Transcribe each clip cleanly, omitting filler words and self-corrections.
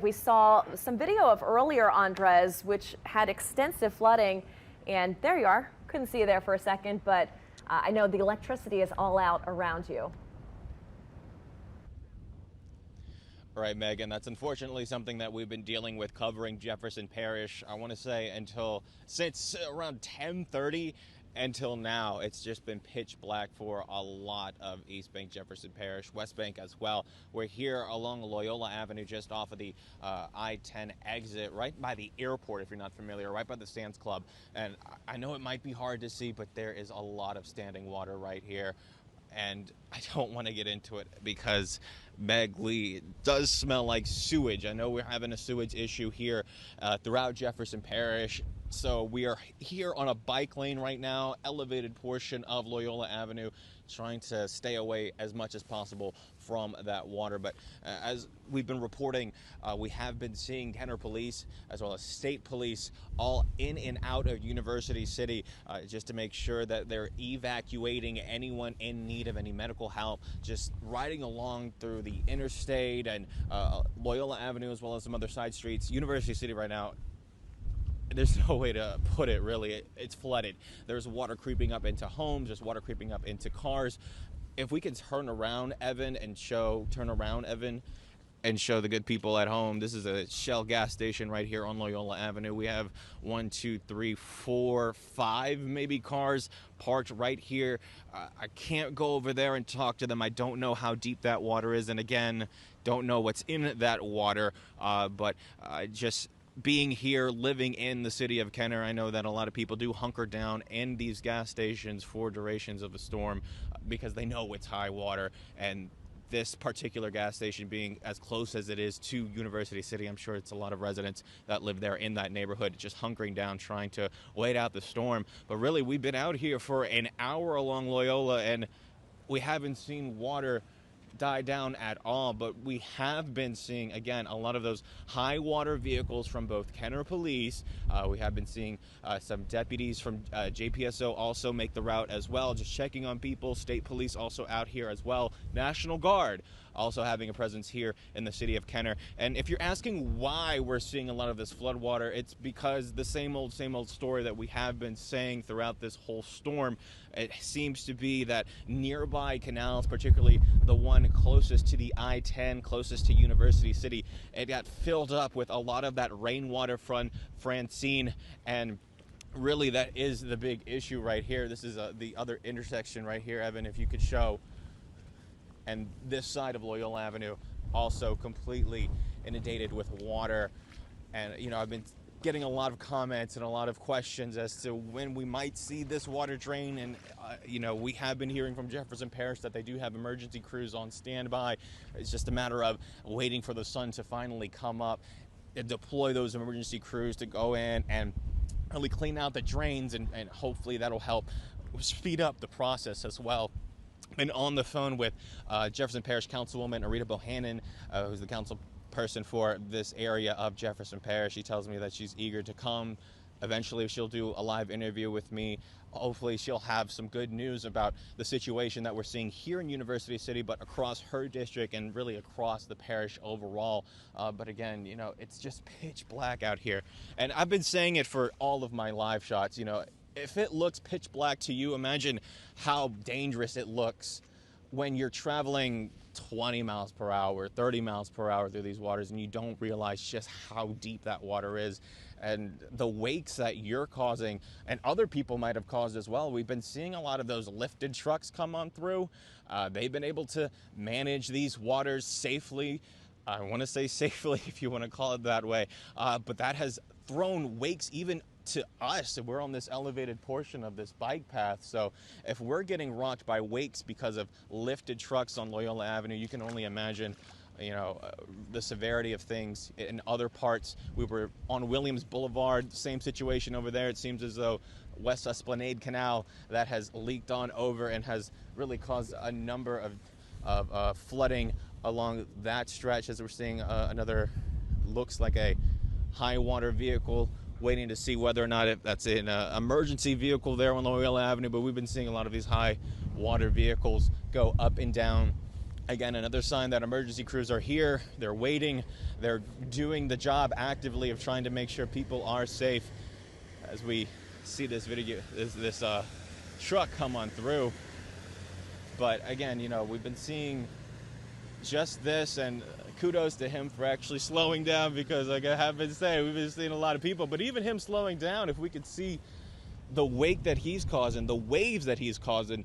We saw some video of earlier Andres, which had extensive flooding, and there you are. Couldn't see you there for a second, but I know the electricity is all out around you. Right, Megan, that's unfortunately something that we've been dealing with covering Jefferson Parish. I want to say since around 10:30 until now. It's just been pitch black for a lot of East Bank, Jefferson Parish, West Bank as well. We're here along Loyola Avenue, just off of the I-10 exit, right by the airport, if you're not familiar, right by the Sands Club. And I know it might be hard to see, but there is a lot of standing water right here. And I don't want to get into it because Meg Lee, it does smell like sewage. I know we're having a sewage issue here throughout Jefferson Parish. So we are here on a bike lane right now, elevated portion of Loyola Avenue, trying to stay away as much as possible from that water. But as we've been reporting, we have been seeing Kenner Police as well as state police all in and out of University City just to make sure that they're evacuating anyone in need of any medical help, just riding along through the interstate and Loyola Avenue as well as some other side streets. University City right now, there's no way to put it, really. It's flooded. There's water creeping up into homes. There's water creeping up into cars. If we can turn around, Evan, and show the good people at home. This is a Shell gas station right here on Loyola Avenue. We have 1, 2, 3, 4, 5 maybe cars parked right here. I can't go over there and talk to them. I don't know how deep that water is, and again, don't know what's in that water, but just being here, living in the city of Kenner, I know that a lot of people do hunker down in these gas stations for durations of a storm because they know it's high water. And this particular gas station being as close as it is to University City, I'm sure it's a lot of residents that live there in that neighborhood just hunkering down, trying to wait out the storm. But really, we've been out here for an hour along Loyola, and we haven't seen water die down at all, but we have been seeing, again, a lot of those high water vehicles from both Kenner Police. We have been seeing some deputies from JPSO also make the route as well, just checking on people. State police also out here as well. National Guard also having a presence here in the city of Kenner. And if you're asking why we're seeing a lot of this flood water, it's because the same old story that we have been saying throughout this whole storm. It seems to be that nearby canals, particularly the one closest to the I-10, closest to University City, it got filled up with a lot of that rainwater from Francine, and really that is the big issue right here. This is the other intersection right here, Evan, if you could show. And this side of Loyola Avenue also completely inundated with water. And, you know, I've been getting a lot of comments and a lot of questions as to when we might see this water drain. And, you know, we have been hearing from Jefferson Parish that they do have emergency crews on standby. It's just a matter of waiting for the sun to finally come up and deploy those emergency crews to go in and really clean out the drains, and hopefully that'll help speed up the process as well. Been on the phone with Jefferson Parish Councilwoman Arita Bohannon, who's the council person for this area of Jefferson Parish. She tells me that she's eager to come. Eventually, she'll do a live interview with me. Hopefully, she'll have some good news about the situation that we're seeing here in University City, but across her district and really across the parish overall. But again, you know, it's just pitch black out here. And I've been saying it for all of my live shots, you know, if it looks pitch black to you, imagine how dangerous it looks when you're traveling 20 miles per hour, 30 miles per hour through these waters, and you don't realize just how deep that water is and the wakes that you're causing and other people might have caused as well. We've been seeing a lot of those lifted trucks come on through. They've been able to manage these waters safely. I want to say safely, if you want to call it that way, but that has thrown wakes even to us. We're on this elevated portion of this bike path, so if we're getting rocked by wakes because of lifted trucks on Loyola Avenue, you can only imagine, you know, the severity of things in other parts. We were on Williams Boulevard, same situation over there. It seems as though West Esplanade Canal that has leaked on over and has really caused a number of flooding along that stretch, as we're seeing another, looks like a high water vehicle, waiting to see whether or not that's an emergency vehicle there on Loyola Avenue. But we've been seeing a lot of these high water vehicles go up and down Again, another sign that emergency crews are here. They're waiting. They're doing the job actively of trying to make sure people are safe. As we see this video, this truck come on through. But again, you know, we've been seeing just this, and kudos to him for actually slowing down, because like I have been saying, we've been seeing a lot of people, but even him slowing down, if we could see the wake that he's causing, the waves that he's causing,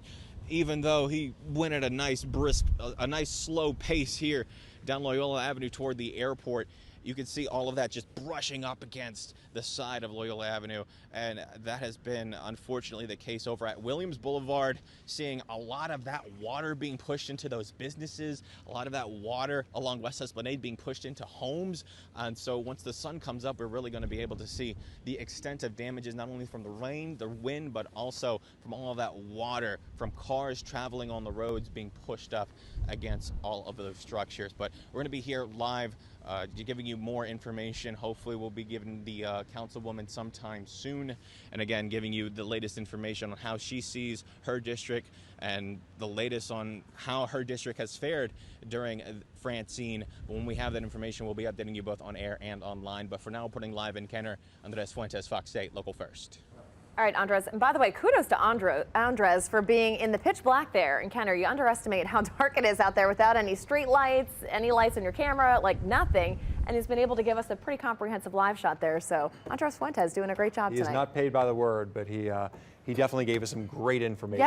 even though he went at a nice brisk, a nice slow pace here down Loyola Avenue toward the airport, you can see all of that just brushing up against the side of Loyola Avenue. And that has been, unfortunately, the case over at Williams Boulevard, seeing a lot of that water being pushed into those businesses, a lot of that water along West Esplanade being pushed into homes. And so once the sun comes up, we're really going to be able to see the extent of damages, not only from the rain, the wind, but also from all of that water from cars traveling on the roads being pushed up against all of those structures. But we're going to be here live, giving you more information. Hopefully we'll be giving the councilwoman sometime soon, and again giving you the latest information on how she sees her district and the latest on how her district has fared during Francine. When we have that information, we'll be updating you both on air and online. But for now, putting live in Kenner, Andres Fuentes, Fox 8 Local First. All right, Andres. And by the way, kudos to Andres for being in the pitch black there in Kenner. You underestimate how dark it is out there without any street lights, any lights in your camera, like nothing. And he's been able to give us a pretty comprehensive live shot there. So Andres Fuentes doing a great job tonight. He is not paid by the word, but he definitely gave us some great information. Yes.